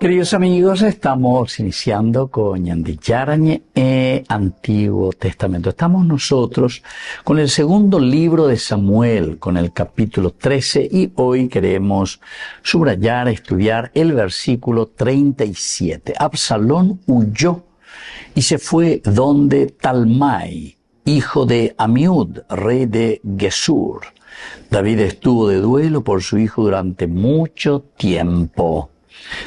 Queridos amigos, estamos iniciando con Ñandillarañe Antiguo Testamento. Estamos nosotros con el segundo libro de Samuel, con el capítulo 13, y hoy queremos subrayar, estudiar el versículo 37. Absalón huyó y se fue donde Talmai, hijo de Amiud, rey de Gesur. David estuvo de duelo por su hijo durante mucho tiempo.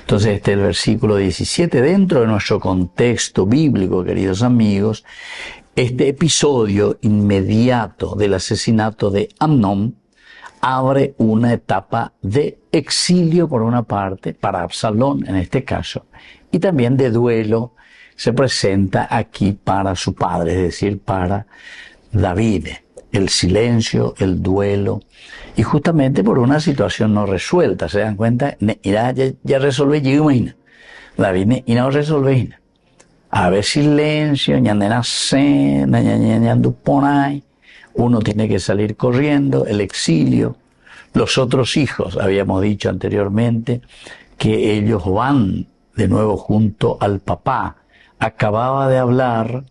Entonces este es el versículo 17. Dentro de nuestro contexto bíblico, queridos amigos, este episodio inmediato del asesinato de Amnón abre una etapa de exilio por una parte, para Absalón en este caso, y también de duelo se presenta aquí para su padre, es decir, para David. El silencio, el duelo, y justamente por una situación no resuelta. ¿Se dan cuenta? Ya resolví, David y no resolví. A ver, silencio, uno tiene que salir corriendo, el exilio. Los otros hijos, habíamos dicho anteriormente, que ellos van de nuevo junto al papá. Acababa de hablar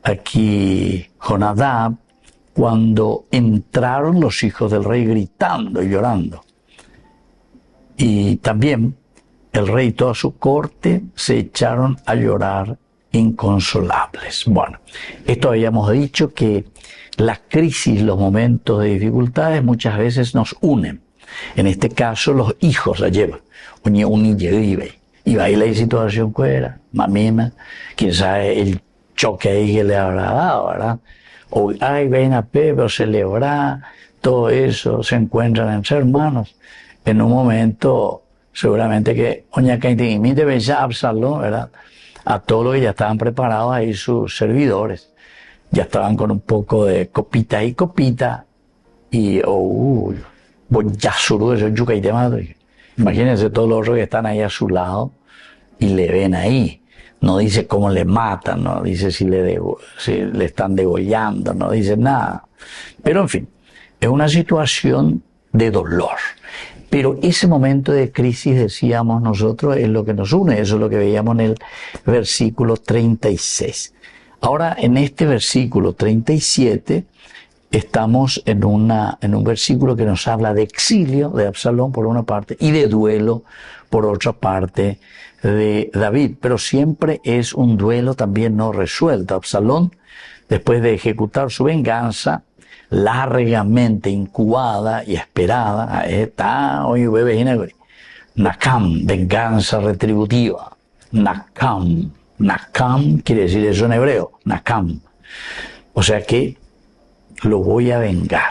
aquí Jonadab, cuando entraron los hijos del rey gritando y llorando. Y también el rey y toda su corte se echaron a llorar inconsolables. Bueno, esto habíamos dicho que la crisis, los momentos de dificultades muchas veces nos unen. En este caso los hijos la llevan. Y va ahí la situación que era, mamima, quién sabe el choque ahí que le habrá dado, ¿verdad? O, ay, ven a Pepe, o celebrar, todo eso, se encuentran entre hermanos. En un momento, seguramente que, Absalón, ¿verdad? A todo lo que ya estaban preparados ahí sus servidores. Ya estaban con un poco de copita y copita, y, imagínense todos los otros que están ahí a su lado, y le ven ahí. No dice cómo le matan, no dice si le están degollando, no dice nada. Pero en fin, es una situación de dolor. Pero ese momento de crisis, decíamos nosotros, es lo que nos une. Eso es lo que veíamos en el versículo 36. Ahora, en este versículo 37, estamos en un versículo que nos habla de exilio de Absalón por una parte y de duelo por otra parte de David, pero siempre es un duelo también no resuelto. Absalón, después de ejecutar su venganza, largamente incubada y esperada, Nakam, venganza retributiva. Nakam quiere decir eso en hebreo, Nakam. O sea que lo voy a vengar,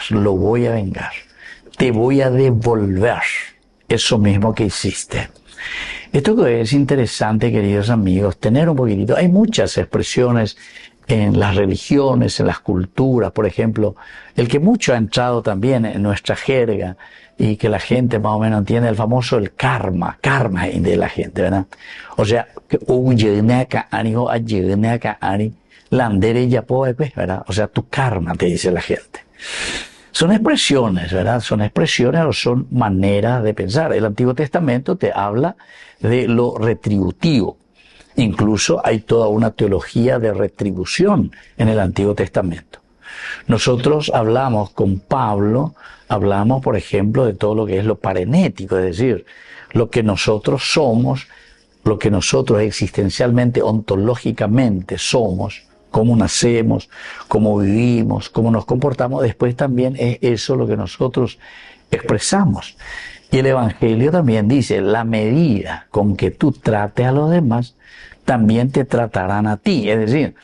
te voy a devolver eso mismo que hiciste. Esto que es interesante, queridos amigos, tener un poquitito, hay muchas expresiones en las religiones, en las culturas, por ejemplo, el que mucho ha entrado también en nuestra jerga y que la gente más o menos entiende, el famoso el karma de la gente, ¿verdad? O sea, ¿verdad? O sea, tu karma, te dice la gente. Son expresiones, ¿verdad? Son expresiones o son maneras de pensar. El Antiguo Testamento te habla de lo retributivo. Incluso hay toda una teología de retribución en el Antiguo Testamento. Nosotros hablamos con Pablo, hablamos, por ejemplo, de todo lo que es lo parenético, es decir, lo que nosotros somos, lo que nosotros existencialmente, ontológicamente somos, cómo nacemos, cómo vivimos, cómo nos comportamos, después también es eso lo que nosotros expresamos. Y el Evangelio también dice, la medida con que tú trates a los demás, también te tratarán a ti. Es decir,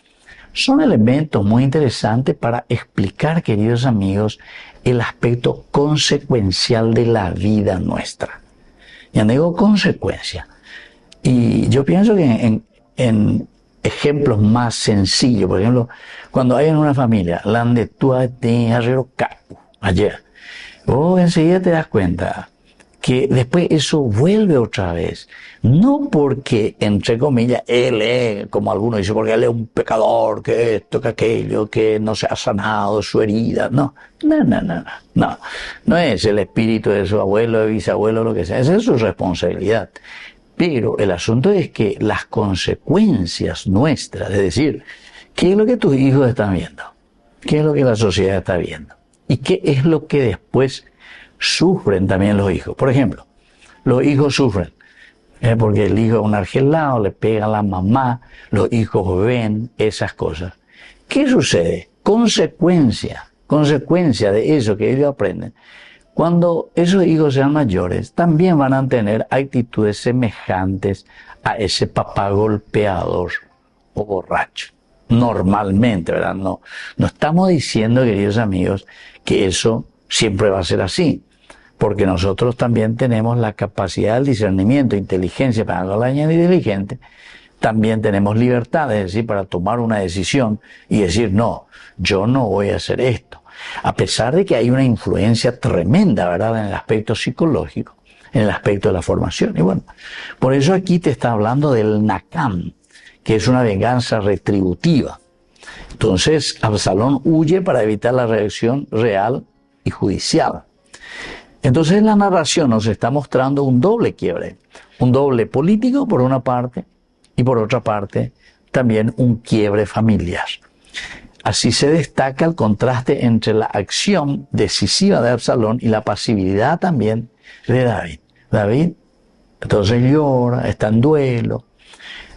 son elementos muy interesantes para explicar, queridos amigos, el aspecto consecuencial de la vida nuestra. Ya digo consecuencia. Y yo pienso que en ejemplos más sencillos, por ejemplo, cuando hay en una familia, ayer, vos enseguida te das cuenta que después eso vuelve otra vez. No porque, entre comillas, él es, como algunos dicen, porque él es un pecador, que esto, que aquello, que no se ha sanado su herida. No es el espíritu de su abuelo, de bisabuelo, lo que sea. Esa es su responsabilidad. Pero el asunto es que las consecuencias nuestras, es decir, ¿qué es lo que tus hijos están viendo? ¿Qué es lo que la sociedad está viendo? ¿Y qué es lo que después sufren también los hijos? Por ejemplo, los hijos sufren porque el hijo es un argelado, le pega a la mamá, los hijos ven esas cosas. ¿Qué sucede? Consecuencia de eso que ellos aprenden. Cuando esos hijos sean mayores, también van a tener actitudes semejantes a ese papá golpeador o borracho. Normalmente, ¿verdad? No estamos diciendo, queridos amigos, que eso siempre va a ser así. Porque nosotros también tenemos la capacidad del discernimiento, inteligencia para no dañar inteligente. También tenemos libertad, es decir, para tomar una decisión y decir, no, yo no voy a hacer esto. A pesar de que hay una influencia tremenda, ¿verdad?, en el aspecto psicológico, en el aspecto de la formación. Y bueno, por eso aquí te está hablando del nakam, que es una venganza retributiva. Entonces, Absalón huye para evitar la reacción real y judicial. Entonces, la narración nos está mostrando un doble quiebre. Un doble político, por una parte, y por otra parte, también un quiebre familiar. Así se destaca el contraste entre la acción decisiva de Absalón y la pasividad también de David. David, entonces llora, está en duelo.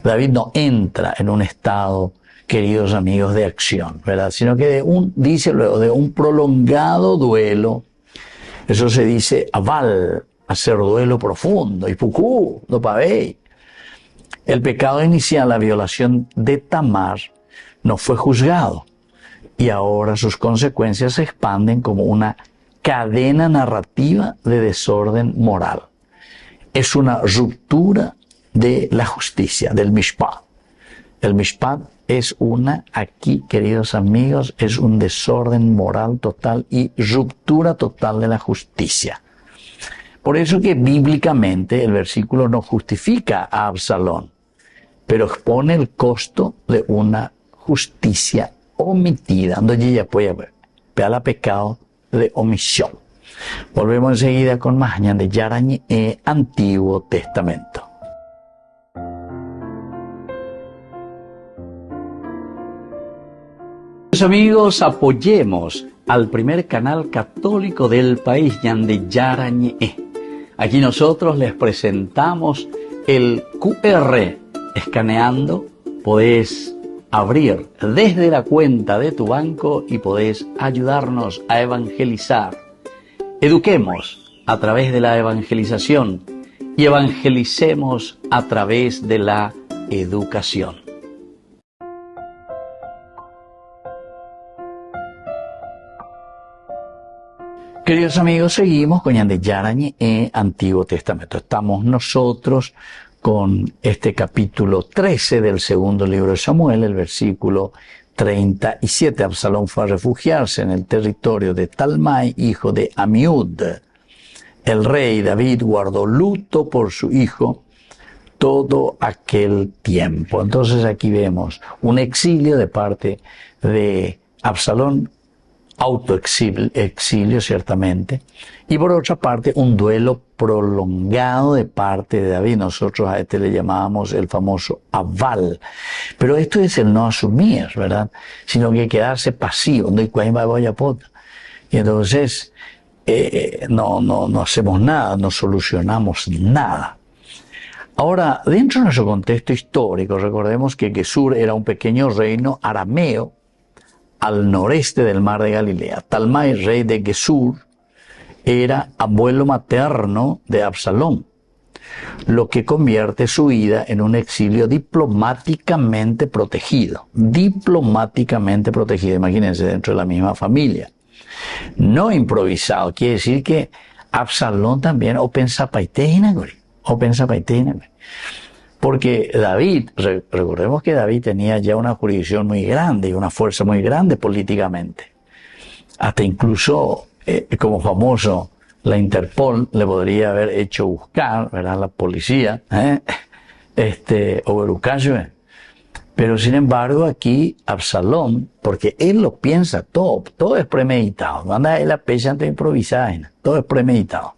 David no entra en un estado, queridos amigos, de acción, ¿verdad? Sino que dice luego, de un prolongado duelo. Eso se dice aval, hacer duelo profundo, y pucú, no pavei. El pecado inicial, la violación de Tamar, no fue juzgado. Y ahora sus consecuencias se expanden como una cadena narrativa de desorden moral. Es una ruptura de la justicia, del mishpat. El mishpat es aquí, queridos amigos, es un desorden moral total y ruptura total de la justicia. Por eso que bíblicamente el versículo no justifica a Absalón, pero expone el costo de una justicia omitida, donde ella puede ver la pecado de omisión. Volvemos enseguida con más de Yarañi Antiguo Testamento. Amigos, apoyemos al primer canal católico del país, Yande Yarañi. Aquí nosotros les presentamos el QR. Escaneando, podés abrir desde la cuenta de tu banco y podés ayudarnos a evangelizar. Eduquemos a través de la evangelización y evangelicemos a través de la educación. Queridos amigos, seguimos con Yande Yarañi Antiguo Testamento. Estamos nosotros con este capítulo 13 del segundo libro de Samuel, el versículo 37. Absalón fue a refugiarse en el territorio de Talmai, hijo de Amiud. El rey David guardó luto por su hijo todo aquel tiempo. Entonces aquí vemos un exilio de parte de Absalón, autoexilio ciertamente, y por otra parte un duelo prolongado de parte de David. Nosotros a este le llamábamos el famoso aval, pero esto es el no asumir, ¿verdad? Sino que quedarse pasivo, y entonces no hacemos nada, no solucionamos nada. Ahora, dentro de nuestro contexto histórico, recordemos que Gesur era un pequeño reino arameo al noreste del mar de Galilea. Talmai, rey de Gesur, era abuelo materno de Absalón, lo que convierte su vida en un exilio diplomáticamente protegido. Diplomáticamente protegido, imagínense, dentro de la misma familia. No improvisado, quiere decir que Absalón también porque David, recordemos que David tenía ya una jurisdicción muy grande y una fuerza muy grande políticamente. Hasta incluso, como famoso, la Interpol le podría haber hecho buscar, ¿verdad?, la policía, o Berucayo. Pero sin embargo aquí Absalón, porque él lo piensa todo es premeditado. No anda él a pecha antes de improvisar, todo es premeditado.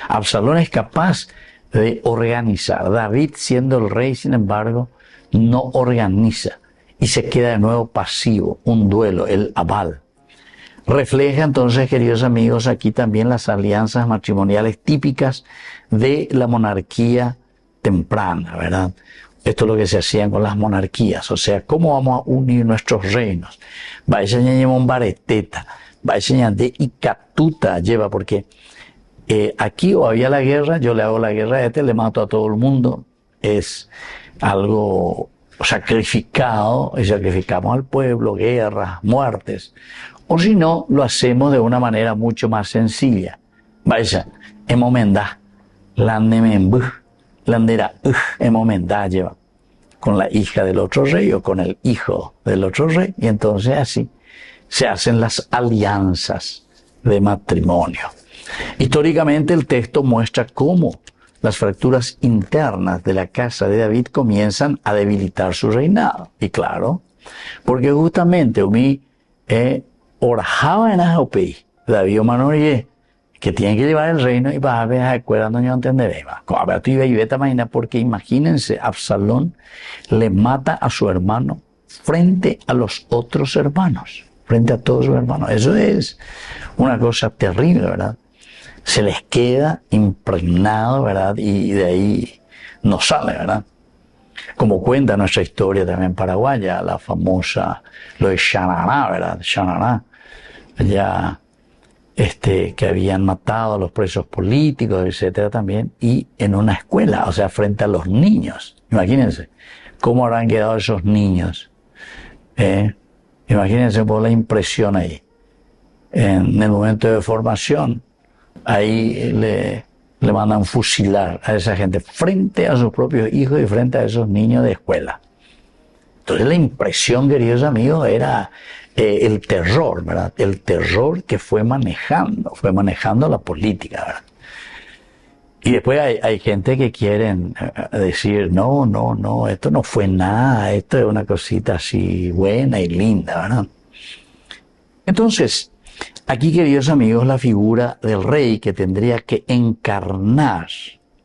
Absalón es capaz de organizar. David, siendo el rey, sin embargo, no organiza y se queda de nuevo pasivo, un duelo, el Abal. Refleja entonces, queridos amigos, aquí también las alianzas matrimoniales típicas de la monarquía temprana, ¿verdad? Esto es lo que se hacían con las monarquías, o sea, ¿cómo vamos a unir nuestros reinos? Va a enseñar un bareteta, va a enseñar de Icatuta, lleva, porque aquí o había la guerra, yo le hago la guerra a le mato a todo el mundo, es algo sacrificado, y sacrificamos al pueblo, guerras, muertes. O si no, lo hacemos de una manera mucho más sencilla. Vaya, emomendá, landemembuj, landera, emomendá lleva, con la hija del otro rey o con el hijo del otro rey, y entonces así se hacen las alianzas de matrimonio. Históricamente el texto muestra cómo las fracturas internas de la casa de David comienzan a debilitar su reinado. Y claro, porque justamente orajaba en Ajopi, David Omanoye, que tiene que llevar el reino y va a ver a cuando no entenderé. Porque imagínense, Absalón le mata a su hermano frente a los otros hermanos, frente a todos sus hermanos. Eso es una cosa terrible, ¿verdad? Se les queda impregnado, ¿verdad? Y de ahí no sale, ¿verdad? Como cuenta nuestra historia también paraguaya, la famosa, lo de Xananá, ¿verdad? Xananá, ya que habían matado a los presos políticos, etcétera, también, y en una escuela, o sea, frente a los niños. Imagínense, ¿cómo habrán quedado esos niños? Imagínense por la impresión ahí. En el momento de formación, ahí le mandan fusilar a esa gente frente a sus propios hijos y frente a esos niños de escuela. Entonces la impresión, queridos amigos, era el terror, ¿verdad? El terror que fue manejando la política, ¿verdad? Y después hay gente que quieren decir, no, esto no fue nada, esto es una cosita así buena y linda, ¿verdad? Entonces, aquí, queridos amigos, la figura del rey que tendría que encarnar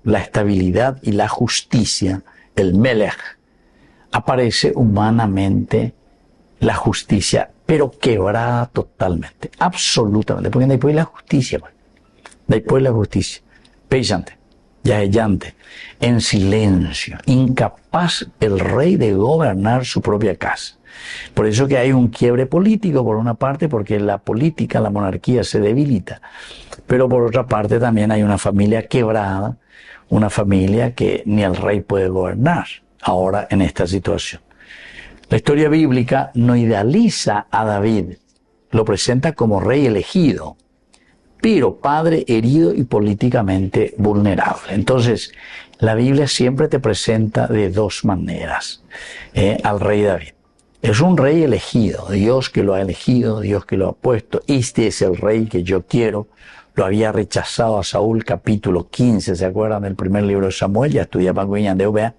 la estabilidad y la justicia, el Melech, aparece humanamente la justicia, pero quebrada totalmente, absolutamente, porque después la justicia, después la justicia, pensante, yaheyante, en silencio, incapaz el rey de gobernar su propia casa. Por eso que hay un quiebre político, por una parte, porque la política, la monarquía se debilita, pero por otra parte también hay una familia quebrada, una familia que ni el rey puede gobernar ahora en esta situación. La historia bíblica no idealiza a David, lo presenta como rey elegido, pero padre herido y políticamente vulnerable. Entonces, la Biblia siempre te presenta de dos maneras al rey David. Es un rey elegido, Dios que lo ha elegido, Dios que lo ha puesto. Este es el rey que yo quiero. Lo había rechazado a Saúl, capítulo 15, ¿se acuerdan del primer libro de Samuel? Ya estudiaba Guiñán de Obea.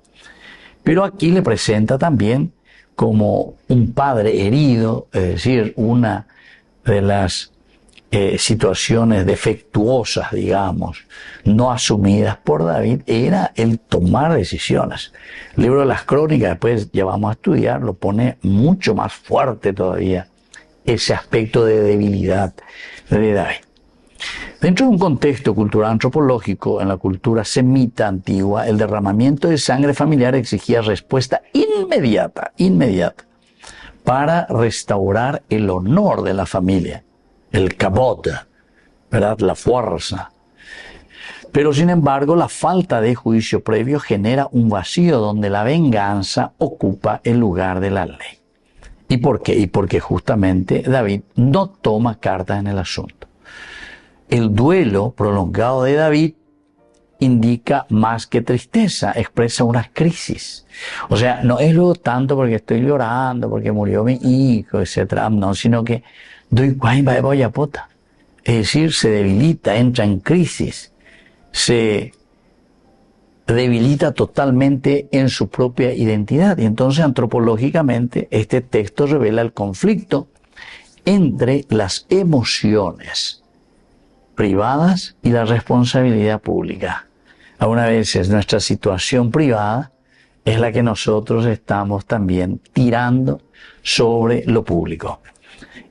Pero aquí le presenta también como un padre herido, es decir, una de las situaciones defectuosas, digamos, no asumidas por David, era el tomar decisiones. El libro de las Crónicas, después ya vamos a estudiar, lo pone mucho más fuerte todavía, ese aspecto de debilidad de David. Dentro de un contexto cultural antropológico, en la cultura semita antigua, el derramamiento de sangre familiar exigía respuesta inmediata, para restaurar el honor de la familia, el kabod, ¿verdad? La fuerza. Pero sin embargo, la falta de juicio previo genera un vacío donde la venganza ocupa el lugar de la ley. ¿Y por qué? Y porque justamente David no toma cartas en el asunto. El duelo prolongado de David indica más que tristeza, expresa una crisis. O sea, no es luego tanto porque estoy llorando, porque murió mi hijo, etc. No, sino que doy cuenta de boyapota. Es decir, se debilita, entra en crisis, se debilita totalmente en su propia identidad. Y entonces, antropológicamente, este texto revela el conflicto entre las emociones privadas y la responsabilidad pública. Algunas veces nuestra situación privada es la que nosotros estamos también tirando sobre lo público.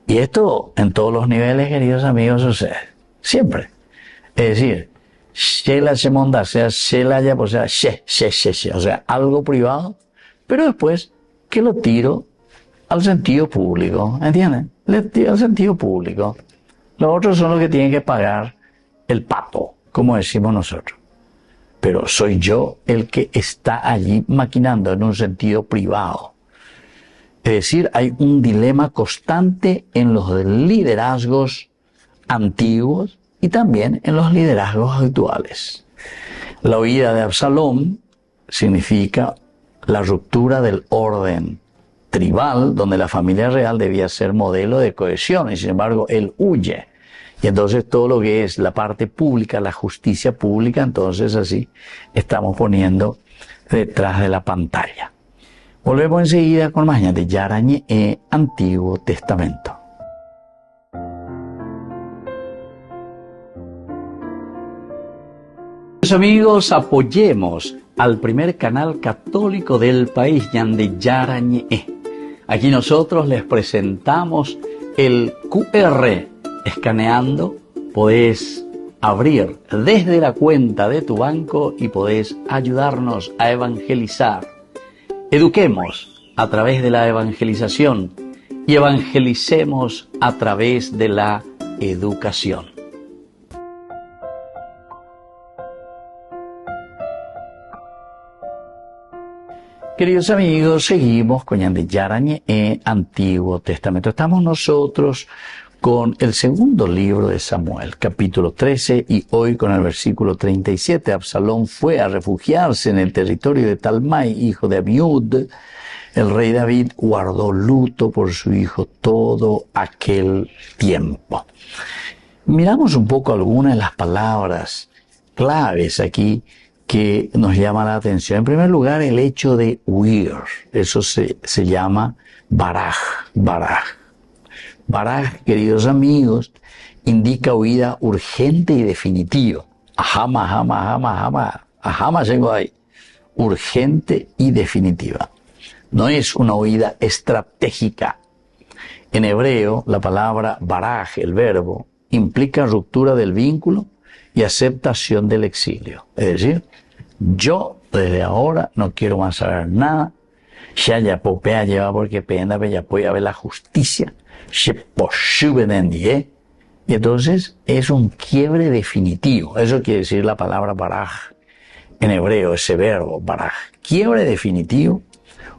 Y esto en todos los niveles, queridos amigos, sucede. Siempre. Es decir, Shela Shemonda, sea Shela ya, o sea, o sea, algo privado, pero después que lo tiro al sentido público, ¿entienden? Le tiro al sentido público. Los otros son los que tienen que pagar el pato, como decimos nosotros. Pero soy yo el que está allí maquinando en un sentido privado. Es decir, hay un dilema constante en los liderazgos antiguos y también en los liderazgos actuales. La huida de Absalón significa la ruptura del orden tribal, donde la familia real debía ser modelo de cohesión, y sin embargo él huye. Y entonces todo lo que es la parte pública, la justicia pública, entonces así estamos poniendo detrás de la pantalla. Volvemos enseguida con más de Yarañe Antiguo Testamento. Amigos, apoyemos al primer canal católico del país, Yande Yarañe. Aquí nosotros les presentamos el QR. Escaneando, podés abrir desde la cuenta de tu banco y podés ayudarnos a evangelizar. Eduquemos a través de la evangelización y evangelicemos a través de la educación. Queridos amigos, seguimos con Yande Yarañe Antiguo Testamento. Estamos nosotros con el segundo libro de Samuel, capítulo 13, y hoy con el versículo 37. Absalón fue a refugiarse en el territorio de Talmai, hijo de Amiud. El rey David guardó luto por su hijo todo aquel tiempo. Miramos un poco algunas de las palabras claves aquí que nos llama la atención. En primer lugar, el hecho de huir. Eso se llama baraj. Baraj, queridos amigos, indica huida urgente y definitiva. Ajama llegó ahí. Urgente y definitiva. No es una huida estratégica. En hebreo, la palabra baraj, el verbo, implica ruptura del vínculo y aceptación del exilio. Es decir, yo desde ahora no quiero más saber nada. Ya popea lleva porque pena ya puede haber la justicia. Y entonces es un quiebre definitivo. Eso quiere decir la palabra baraj en hebreo, ese verbo baraj. Quiebre definitivo,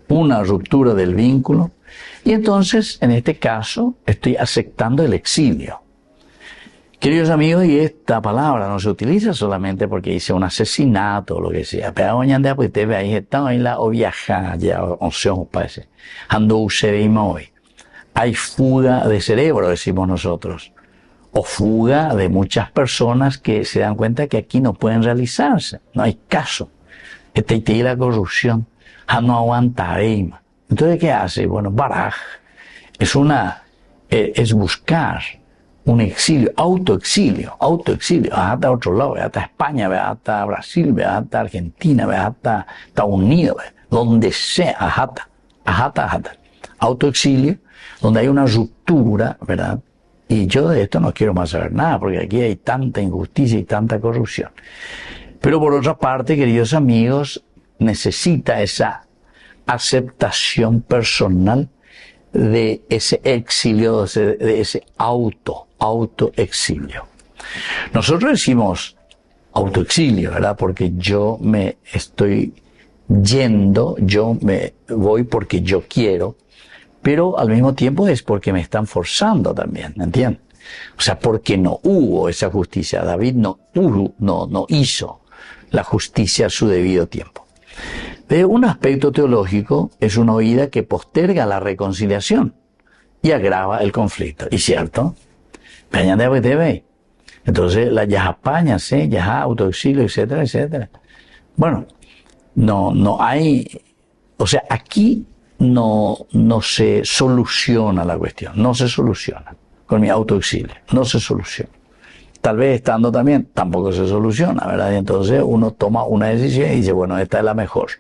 una ruptura del vínculo. Y entonces, en este caso, estoy aceptando el exilio. Queridos amigos, y esta palabra no se utiliza solamente porque hice un asesinato o lo que sea. Pero hoy en día, pues te ve ahí, está en la o viajar, ya, opción, parece. Ando hoy. Hay fuga de cerebro, decimos nosotros. O fuga de muchas personas que se dan cuenta que aquí no pueden realizarse. No hay caso. Y la corrupción. No aguanta. Entonces, ¿qué hace? Bueno, baraj. Es buscar un exilio, autoexilio. Hasta otro lado, hasta España, hasta Brasil, hasta Argentina, hasta Estados Unidos, donde sea, hasta. Autoexilio, donde hay una ruptura, ¿verdad? Y yo de esto no quiero más saber nada, porque aquí hay tanta injusticia y tanta corrupción. Pero por otra parte, queridos amigos, necesita esa aceptación personal de ese exilio, de ese autoexilio. Nosotros decimos autoexilio, ¿verdad? Porque yo me estoy yendo, yo me voy porque yo quiero, pero al mismo tiempo es porque me están forzando también, ¿entienden? O sea, porque no hubo esa justicia. David no hizo la justicia a su debido tiempo. De un aspecto teológico, es una huida que posterga la reconciliación y agrava el conflicto. ¿Y cierto? Entonces, la yajapaña, autoexilio, etcétera, etcétera. Bueno, no hay, o sea, aquí no se soluciona la cuestión, no se soluciona con mi autoexilio, no se soluciona. Tal vez estando también, tampoco se soluciona, ¿verdad? Y entonces uno toma una decisión y dice, bueno, esta es la mejor.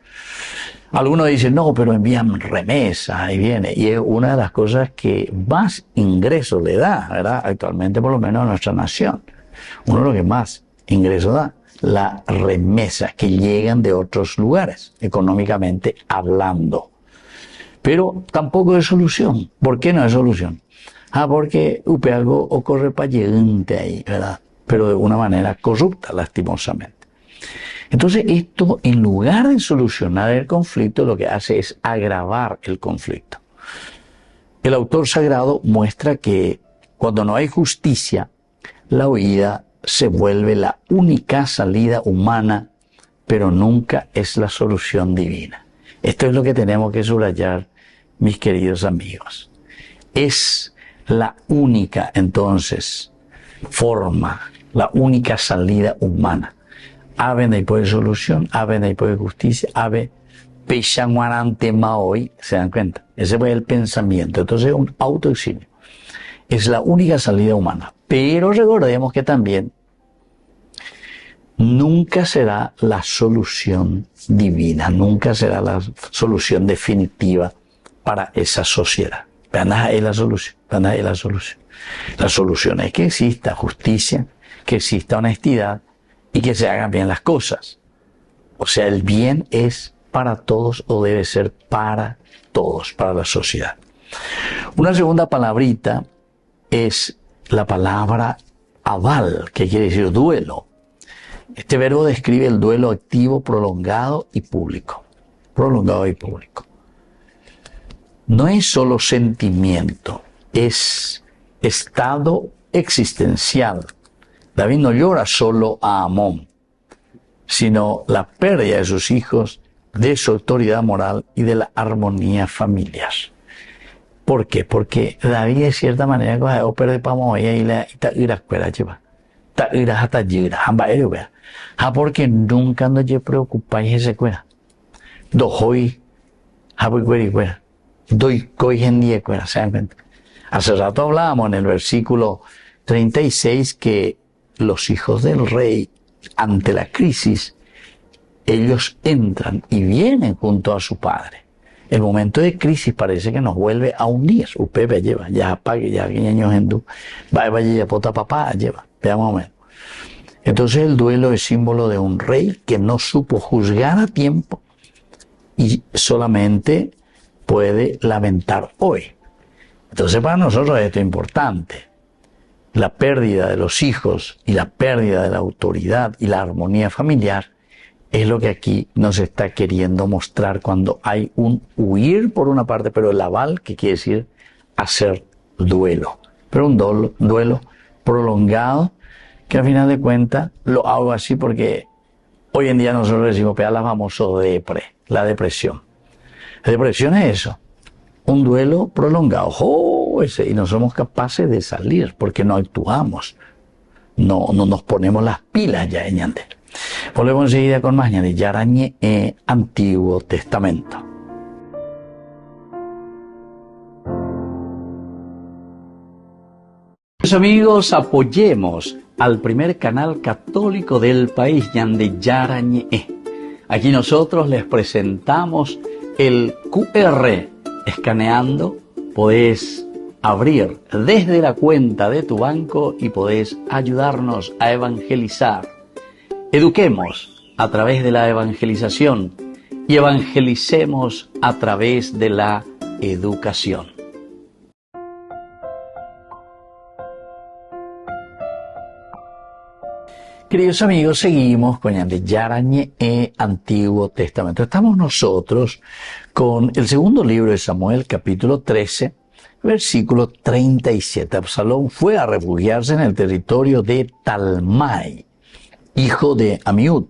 Algunos dicen, no, pero envían remesas, ahí viene. Y es una de las cosas que más ingresos le da, ¿verdad? Actualmente, por lo menos, a nuestra nación. Uno de los que más ingresos da, las remesas que llegan de otros lugares, económicamente hablando. Pero tampoco es solución. ¿Por qué no es solución? Porque algo ocurre para llegante ahí, ¿verdad? Pero de una manera corrupta, lastimosamente. Entonces esto, en lugar de solucionar el conflicto, lo que hace es agravar el conflicto. El autor sagrado muestra que cuando no hay justicia, la huida se vuelve la única salida humana, pero nunca es la solución divina. Esto es lo que tenemos que subrayar, mis queridos amigos. Es la única, entonces, forma, la única salida humana. Ave de por solución, ave de por justicia, ave pechanguarante maoy, ¿se dan cuenta? Ese fue el pensamiento. Entonces es un autoexilio. Es la única salida humana. Pero recordemos que también nunca será la solución divina, nunca será la solución definitiva para esa sociedad. Nada es la solución, nada es la solución. La solución es que exista justicia, que exista honestidad y que se hagan bien las cosas. O sea, el bien es para todos o debe ser para todos, para la sociedad. Una segunda palabrita es la palabra aval, que quiere decir duelo. Este verbo describe el duelo activo, prolongado y público. Prolongado y público. No es solo sentimiento, es estado existencial. David no llora solo a Amón, sino la pérdida de sus hijos, de su autoridad moral y de la armonía familiar. ¿Por qué? Porque David de cierta manera coge pierde para y la escuela lleva. Hasta llegar, porque nunca nos preocupáis ese cuera. Doy cuera. Doy coigendía cuera, ¿se dan cuenta? Hace rato hablábamos en el versículo 36 que los hijos del rey, ante la crisis, ellos entran y vienen junto a su padre. El momento de crisis parece que nos vuelve a unir. Usted lleva, ya apague, ya años en tu, vaya, pota papá, lleva, veamos un momento. Entonces el duelo es símbolo de un rey que no supo juzgar a tiempo y solamente puede lamentar hoy. Entonces para nosotros esto es importante. La pérdida de los hijos y la pérdida de la autoridad y la armonía familiar es lo que aquí nos está queriendo mostrar cuando hay un huir por una parte, pero el aval, que quiere decir hacer duelo. Pero un duelo prolongado, que al final de cuentas lo hago así porque hoy en día nosotros decimos, la famosa la depresión. La depresión es eso, un duelo prolongado, y no somos capaces de salir porque no actuamos, no nos ponemos las pilas ya en Ñande. Volvemos enseguida con más Ñande Yarañe Antiguo Testamento. Amigos, apoyemos al primer canal católico del país, Ñande Yarañe. Aquí nosotros les presentamos el QR. Escaneando podés abrir desde la cuenta de tu banco y podés ayudarnos a evangelizar. Eduquemos a través de la evangelización y evangelicemos a través de la educación. Queridos amigos, seguimos con Ñande Yarañe Antiguo Testamento. Estamos nosotros con el segundo libro de Samuel, capítulo 13, versículo 37. Absalón fue a refugiarse en el territorio de Talmai, hijo de Amiud,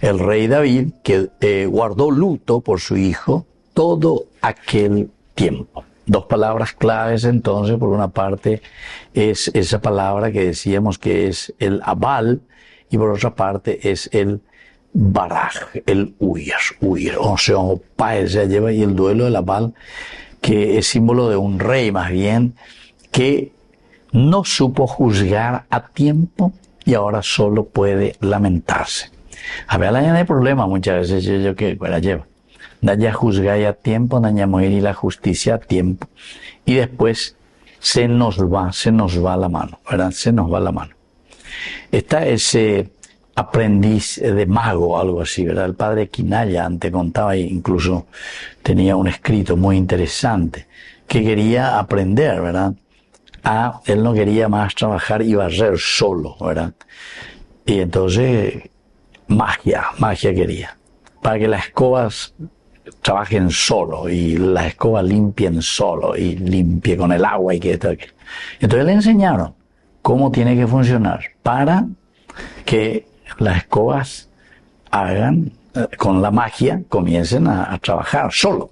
el rey David, que guardó luto por su hijo todo aquel tiempo. Dos palabras claves entonces, por una parte es esa palabra que decíamos que es el abal, y por otra parte es el baraj, el huir, o sea, se lleva, y el duelo del abal, que es símbolo de un rey más bien, que no supo juzgar a tiempo y ahora solo puede lamentarse. A ver, no hay problema muchas veces, yo que la llevo. Naya juzgar a tiempo, naya morir la justicia a tiempo. Y después se nos va la mano, ¿verdad? Se nos va la mano. Está ese aprendiz de mago, algo así, ¿verdad? El padre Quinaya antes contaba, incluso tenía un escrito muy interesante, que quería aprender, ¿verdad? Él no quería más trabajar y barrer solo, ¿verdad? Y entonces, magia quería, para que las escobas trabajen solo y las escobas limpien solo y limpie con el agua y que esto, aquello. Entonces le enseñaron cómo tiene que funcionar para que las escobas hagan, con la magia, comiencen a trabajar solo.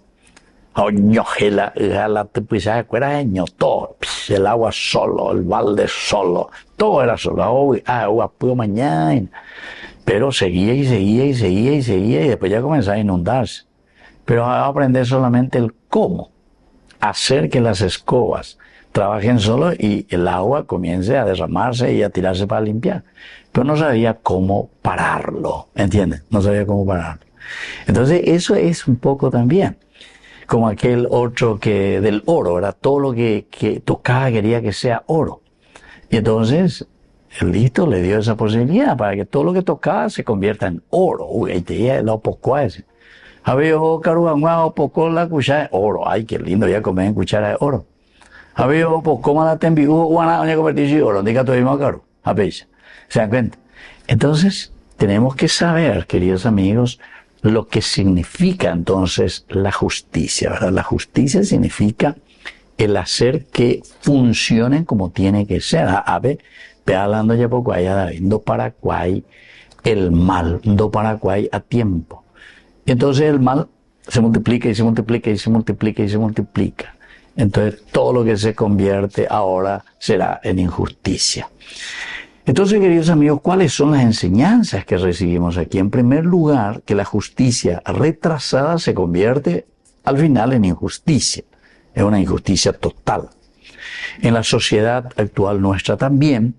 El agua solo, el balde solo, todo era solo. Agua puro mañana. Pero seguía y después ya comenzaba a inundarse. Pero a aprender solamente el cómo hacer que las escobas trabajen solo y el agua comience a derramarse y a tirarse para limpiar. Pero no sabía cómo pararlo, ¿entiendes? No sabía cómo pararlo. Entonces eso es un poco también como aquel otro que del oro, ¿verdad? Todo lo que tocaba quería que sea oro. Y entonces el listo le dio esa posibilidad para que todo lo que tocaba se convierta en oro. Uy, ahí te lo poco a ese. Había caruanguao poco la cuchara de oro. Ay, qué lindo, ya comer en cuchara de oro. Había poco más la tembi, una convertirse en oro, diga todo el mismo caro. A veces. ¿Se dan cuenta? Entonces, tenemos que saber, queridos amigos, lo que significa entonces la justicia, ¿verdad? La justicia significa el hacer que funcionen como tiene que ser. A ver, hablando ya poco allá, David, no para cuay el mal, no para cuay a tiempo. Entonces el mal se multiplica y se multiplica y se multiplica y se multiplica. Entonces todo lo que se convierte ahora será en injusticia. Entonces, queridos amigos, ¿cuáles son las enseñanzas que recibimos aquí? En primer lugar, que la justicia retrasada se convierte al final en injusticia. Es una injusticia total. En la sociedad actual nuestra también,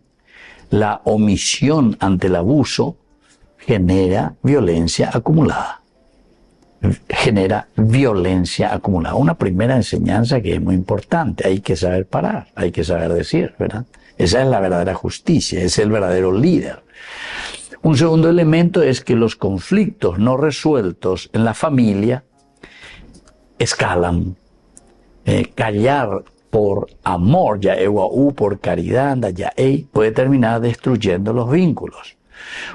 la omisión ante el abuso genera violencia acumulada. Genera violencia acumulada. Una primera enseñanza que es muy importante. Hay que saber parar, hay que saber decir, ¿verdad? Esa es la verdadera justicia, es el verdadero líder. Un segundo elemento es que los conflictos no resueltos en la familia escalan. Callar por amor, ya por caridad, ya puede terminar destruyendo los vínculos.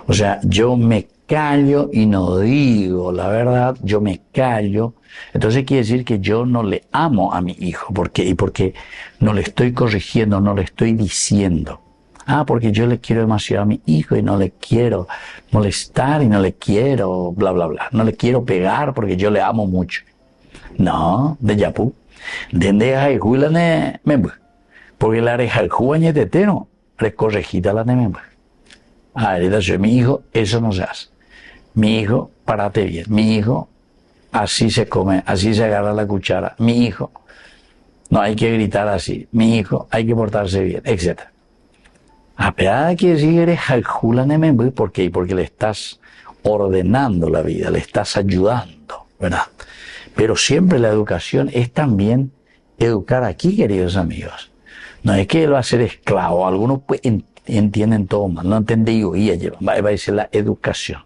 O sea, yo me callo y no digo la verdad, yo me callo. Entonces quiere decir que yo no le amo a mi hijo. ¿Por qué? Y porque no le estoy corrigiendo, no le estoy diciendo. Porque yo le quiero demasiado a mi hijo y no le quiero molestar y no le quiero bla, bla, bla. No le quiero pegar porque yo le amo mucho. No, de yapú. Dende a juilane membu. Porque la reja juañe tetero, recorregida la membu. Mi hijo, eso no se hace. Mi hijo, párate bien. Mi hijo, así se come, así se agarra la cuchara. Mi hijo, no hay que gritar así. Mi hijo, hay que portarse bien, etc. Apeada quiere decir que eres jalhula nemembu, ¿por qué? Porque le estás ordenando la vida, le estás ayudando, ¿verdad? Pero siempre la educación es también educar aquí, queridos amigos. No es que él va a ser esclavo, algunos entienden todo mal, no entendí yo, va a decir la educación.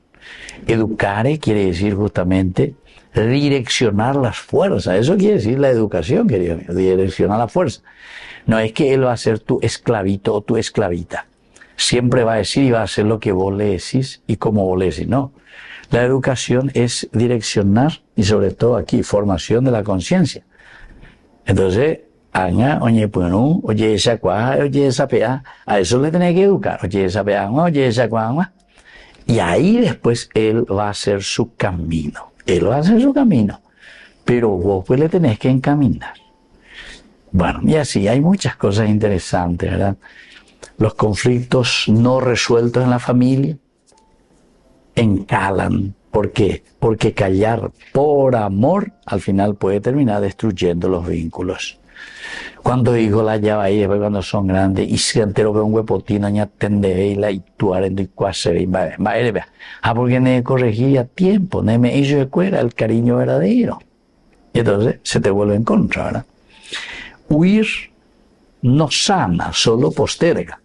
Educare quiere decir justamente direccionar las fuerzas, eso quiere decir la educación, querido amigo, direccionar la fuerza. No es que él va a ser tu esclavito o tu esclavita, siempre va a decir y va a hacer lo que vos le decís y como vos le decís, no. La educación es direccionar y sobre todo aquí, formación de la conciencia. Entonces, oye esa cuá, oye esa pea, a eso le tenés que educar, oye esa pea, oye esa cuá. Y ahí después él va a hacer su camino. Él va a hacer su camino. Pero vos pues le tenés que encaminar. Bueno, y así hay muchas cosas interesantes, ¿verdad? Los conflictos no resueltos en la familia encalan. ¿Por qué? Porque callar por amor al final puede terminar destruyendo los vínculos. Cuando hijos la lleva ahí, después cuando son grandes, y se entero que un huepotino ya tende y la y tu arendo y cuase, y va, porque me corregí a tiempo, no me hizo de cuera el cariño verdadero. Y entonces se te vuelve en contra, ¿verdad? Huir no sana, solo posterga.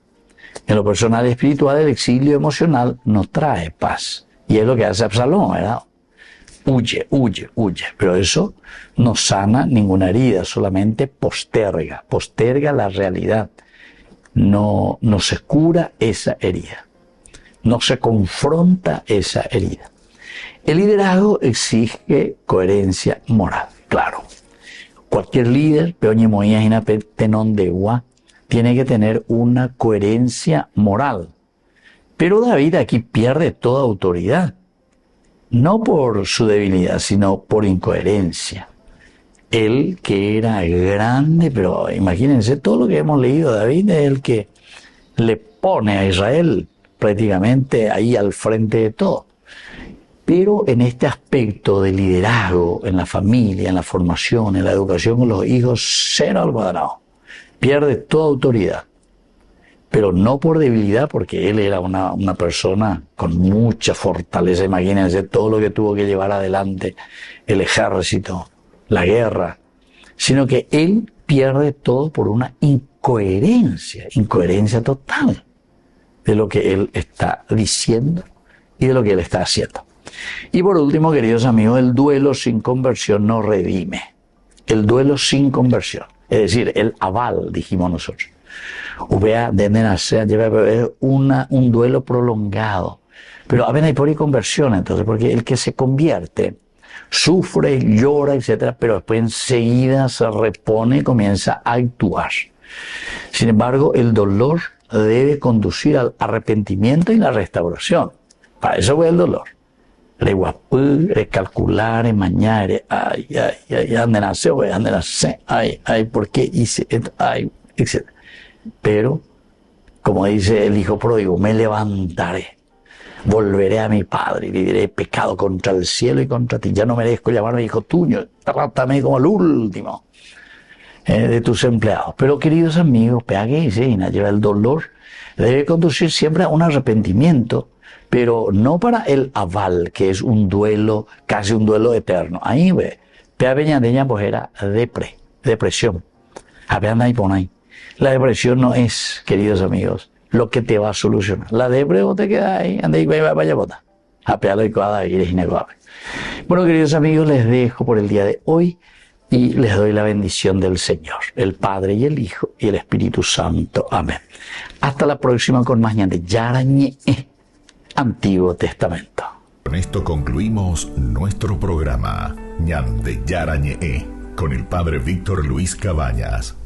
En lo personal y espiritual, el exilio emocional no trae paz. Y es lo que hace Absalón, ¿verdad? Huye, huye, huye. Pero eso no sana ninguna herida, solamente posterga la realidad. No se cura esa herida. No se confronta esa herida. El liderazgo exige coherencia moral, claro. Cualquier líder, Peoñe Moías y Tenón de Gua, tiene que tener una coherencia moral. Pero David aquí pierde toda autoridad. No por su debilidad, sino por incoherencia. Él que era grande, pero imagínense todo lo que hemos leído, David es el que le pone a Israel prácticamente ahí al frente de todo. Pero en este aspecto de liderazgo, en la familia, en la formación, en la educación con los hijos, cero al cuadrado. Pierde toda autoridad. Pero no por debilidad, porque él era una persona con mucha fortaleza. Imagínense todo lo que tuvo que llevar adelante el ejército, la guerra, sino que él pierde todo por una incoherencia total de lo que él está diciendo y de lo que él está haciendo. Y por último, queridos amigos, el duelo sin conversión no redime. El duelo sin conversión, es decir, el aval, dijimos nosotros. Vea, lleva un duelo prolongado. Pero a ver, hay por ahí conversión, entonces, porque el que se convierte sufre, llora, etcétera, pero después enseguida se repone y comienza a actuar. Sin embargo, el dolor debe conducir al arrepentimiento y la restauración. Para eso fue el dolor. Recalcular, mañana, ¿por qué hice esto? Etcétera. Pero, como dice el hijo pródigo, me levantaré, volveré a mi padre y le diré: pecado contra el cielo y contra ti, ya no merezco llamarme hijo tuyo, trátame como el último de tus empleados. Pero, queridos amigos, el dolor debe conducir siempre a un arrepentimiento, pero no para el aval, que es un duelo, casi un duelo eterno. Ahí ve, pues era depresión. La depresión no es, queridos amigos, lo que te va a solucionar. La depresión te queda ahí, vaya bota. Bueno, queridos amigos, les dejo por el día de hoy y les doy la bendición del Señor, el Padre y el Hijo y el Espíritu Santo. Amén. Hasta la próxima con más Ñande Yarañe, Antiguo Testamento. Con esto concluimos nuestro programa Ñande Yarañe con el Padre Víctor Luis Cabañas.